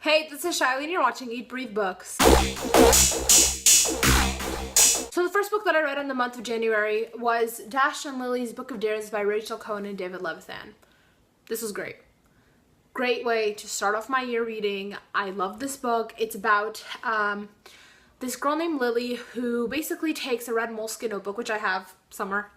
Hey, this is Shaily and you're watching Eat, Breathe Books. So the first book that I read in the month of January was Dash and Lily's Book of Dares by Rachel Cohn and David Levithan. This was great. Great way to start off my year reading. I love this book. It's about this girl named Lily who basically takes a red moleskin notebook, which I have somewhere,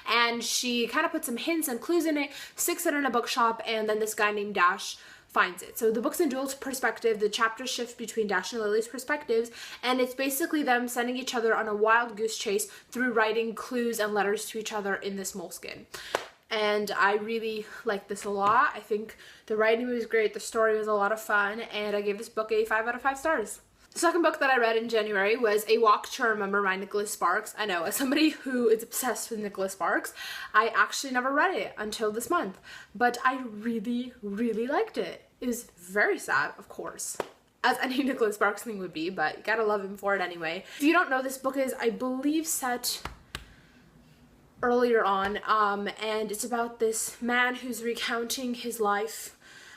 and she kind of puts some hints and clues in it, sticks it in a bookshop, and then this guy named Dash finds it. So the book's in dual perspective. The chapters shift between Dash and Lily's perspectives, and it's basically them sending each other on a wild goose chase through writing clues and letters to each other in this moleskin. And I really like this a lot. I think the writing was great, the story was a lot of fun, and I gave this book a 5 out of 5 stars. The second book that I read in January was A Walk to Remember by Nicholas Sparks. I know, as somebody who is obsessed with Nicholas Sparks, I actually never read it until this month, but I really, really liked it. It was very sad, of course, as any Nicholas Sparks thing would be, but you gotta love him for it anyway. If you don't know, this book is, I believe, set earlier on, and it's about this man who's recounting his life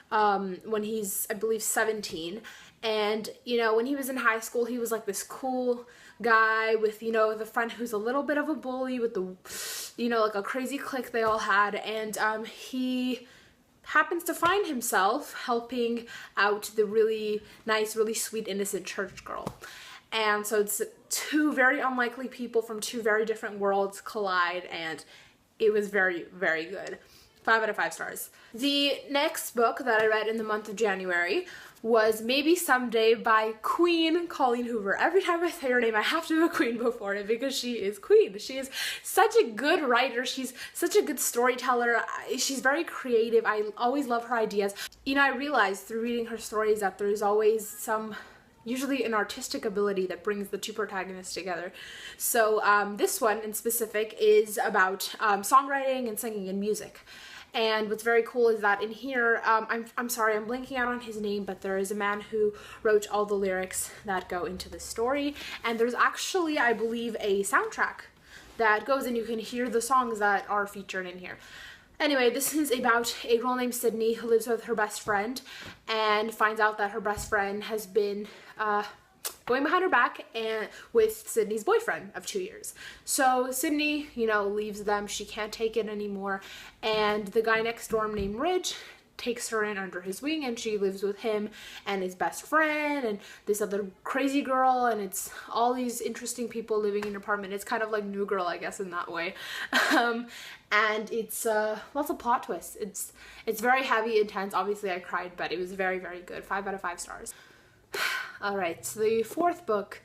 when he's, I believe, 17. And, you know, when he was in high school, he was like this cool guy with, you know, the friend who's a little bit of a bully with the, you know, like a crazy clique they all had. And he happens to find himself helping out the really nice, really sweet, innocent church girl. And so it's two very unlikely people from two very different worlds collide, and it was very, very good. 5 out of 5 stars. The next book that I read in the month of January was Maybe Someday by Queen Colleen Hoover. Every time I say her name, I have to have a queen before it because she is queen. She is such a good writer. She's such a good storyteller. She's very creative. I always love her ideas. You know, I realized through reading her stories that there's always usually an artistic ability that brings the two protagonists together. So this one in specific is about songwriting and singing and music. And what's very cool is that in here, I'm sorry, I'm blanking out on his name, but there is a man who wrote all the lyrics that go into the story. And there's actually, I believe, a soundtrack that goes and you can hear the songs that are featured in here. Anyway, this is about a girl named Sydney who lives with her best friend and finds out that her best friend has been going behind her back and with Sydney's boyfriend of 2 years. So Sydney, you know, leaves them. She can't take it anymore. And the guy next door named Ridge takes her in under his wing, and she lives with him and his best friend and this other crazy girl, and it's all these interesting people living in an apartment. It's kind of like New Girl, I guess, in that way. And it's lots of plot twists. It's very heavy, intense. Obviously I cried, but it was very, very good. 5 out of 5 stars. Alright, so the fourth book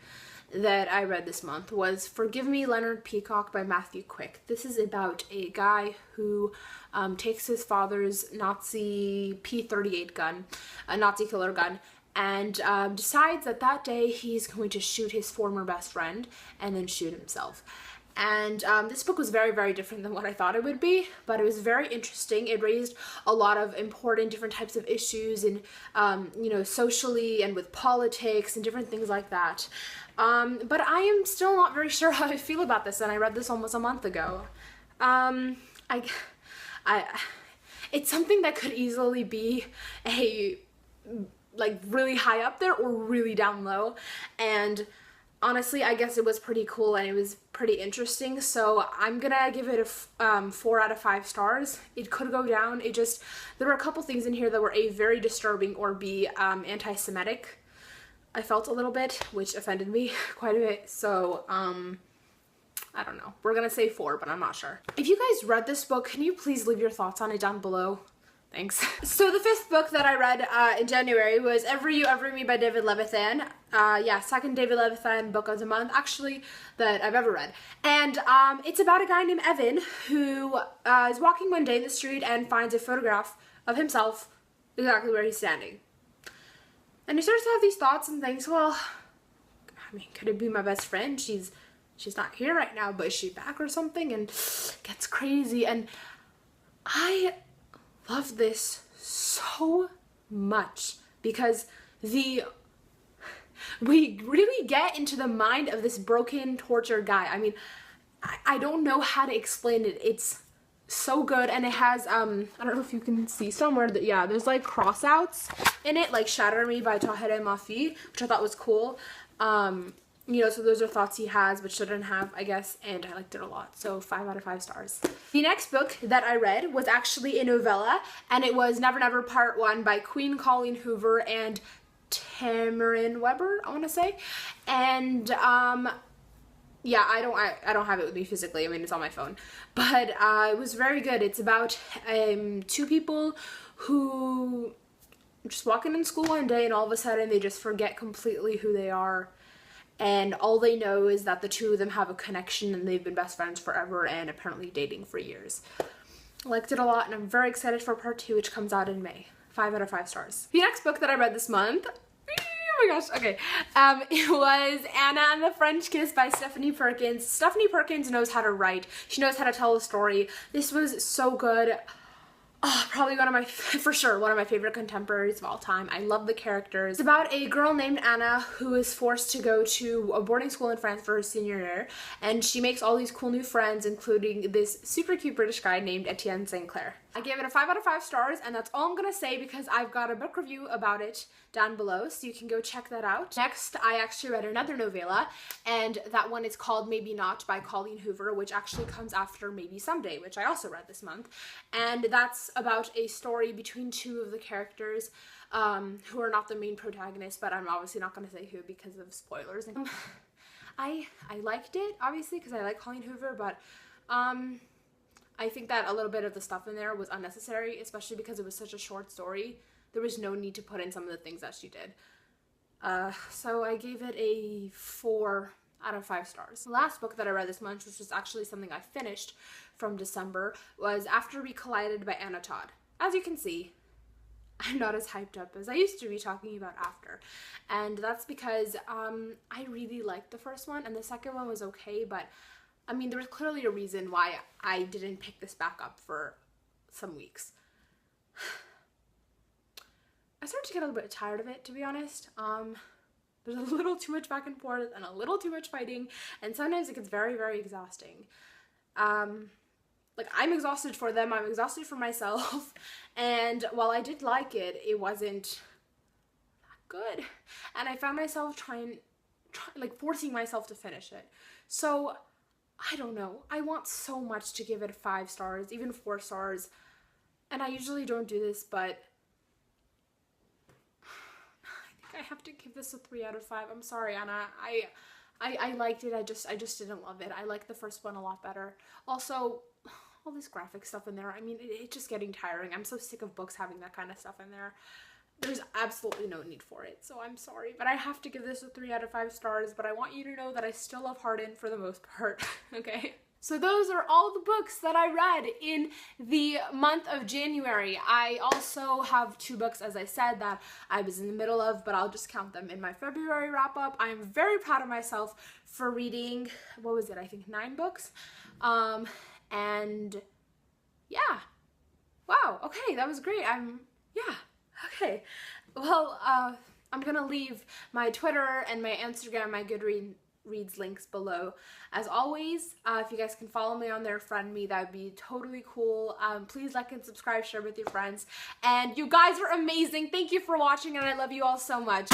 that I read this month was Forgive Me, Leonard Peacock by Matthew Quick. This is about a guy who takes his father's Nazi P-38 gun, a Nazi killer gun, and decides that that day he's going to shoot his former best friend and then shoot himself. And this book was very, very different than what I thought it would be, but it was very interesting. It raised a lot of important different types of issues and, you know, socially and with politics and different things like that. But I am still not very sure how I feel about this, and I read this almost a month ago. It's something that could easily be like really high up there or really down low, and honestly, I guess it was pretty cool and it was pretty interesting, so I'm gonna give it a 4 out of 5 stars. It could go down. There were a couple things in here that were A, very disturbing, or B, anti-Semitic. I felt a little bit, which offended me quite a bit, so I don't know. We're gonna say 4, but I'm not sure. If you guys read this book, can you please leave your thoughts on it down below? Thanks. So the fifth book that I read in January was Every You, Every Me by David Levithan. Yeah, second David Levithan book of the month, actually, that I've ever read. And it's about a guy named Evan who is walking one day in the street and finds a photograph of himself exactly where he's standing. And he starts to have these thoughts and thinks, well, I mean, could it be my best friend? She's not here right now, but is she back or something? And gets crazy. And I love this so much because we really get into the mind of this broken, tortured guy. I mean, I don't know how to explain it. It's So good. And it has I don't know if you can see somewhere that, yeah, there's like crossouts in it, like Shatter Me by Taher Mafi, which I thought was cool. You know, so those are thoughts he has but shouldn't have, I guess, and I liked it a lot. So 5 out of 5 stars. The next book that I read was actually a novella, and it was Never Never Part 1 by Queen Colleen Hoover and Tamarin Weber, I want to say. And yeah, I don't have it with me physically. I mean, it's on my phone, but it was very good. It's about two people who just walking in school one day and all of a sudden they just forget completely who they are, and all they know is that the two of them have a connection and they've been best friends forever and apparently dating for years. I liked it a lot, and I'm very excited for part 2, which comes out in May. 5 out of 5 stars. The next book that I read this month, oh my gosh, okay, it was Anna and the French Kiss by Stephanie Perkins. Stephanie Perkins knows how to write. She knows how to tell a story. This was so good. Oh, probably for sure, one of my favorite contemporaries of all time. I love the characters. It's about a girl named Anna who is forced to go to a boarding school in France for her senior year, and she makes all these cool new friends, including this super cute British guy named Etienne St. Clair. I gave it a 5 out of 5 stars, and that's all I'm gonna say because I've got a book review about it down below, so you can go check that out. Next, I actually read another novella, and that one is called Maybe Not by Colleen Hoover, which actually comes after Maybe Someday, which I also read this month. And that's about a story between two of the characters who are not the main protagonists, but I'm obviously not going to say who because of spoilers. I liked it, obviously, because I like Colleen Hoover, but I think that a little bit of the stuff in there was unnecessary, especially because it was such a short story. There was no need to put in some of the things that she did. So I gave it a 4 out of 5 stars. The last book that I read this month, which was actually something I finished from December, was After We Collided by Anna Todd. As you can see, I'm not as hyped up as I used to be talking about After. And that's because I really liked the first one, and the second one was okay, but I mean, there was clearly a reason why I didn't pick this back up for some weeks. I started to get a little bit tired of it, to be honest. There's a little too much back and forth and a little too much fighting, and sometimes it gets very, very exhausting. Like, I'm exhausted for them, I'm exhausted for myself, and while I did like it, it wasn't that good. And I found myself like forcing myself to finish it. So, I don't know. I want so much to give it 5 stars, even 4 stars, and I usually don't do this, but I have to give this a 3 out of 5. I'm sorry, Anna. I liked it. I just didn't love it. I liked the first one a lot better. Also, all this graphic stuff in there, I mean, it's just getting tiring. I'm so sick of books having that kind of stuff in there. There's absolutely no need for it, so I'm sorry. But I have to give this a 3 out of 5 stars, but I want you to know that I still love Hardin for the most part, okay? So those are all the books that I read in the month of January. I also have 2 books, as I said, that I was in the middle of, but I'll just count them in my February wrap-up. I am very proud of myself for reading, what was it, I think 9 books. And yeah. Wow, okay, that was great. Yeah, okay. Well, I'm gonna leave my Twitter and my Instagram, my Goodreads links below. As always, if you guys can follow me on there, friend me, that would be totally cool. Please like and subscribe, share with your friends. And you guys are amazing. Thank you for watching, and I love you all so much.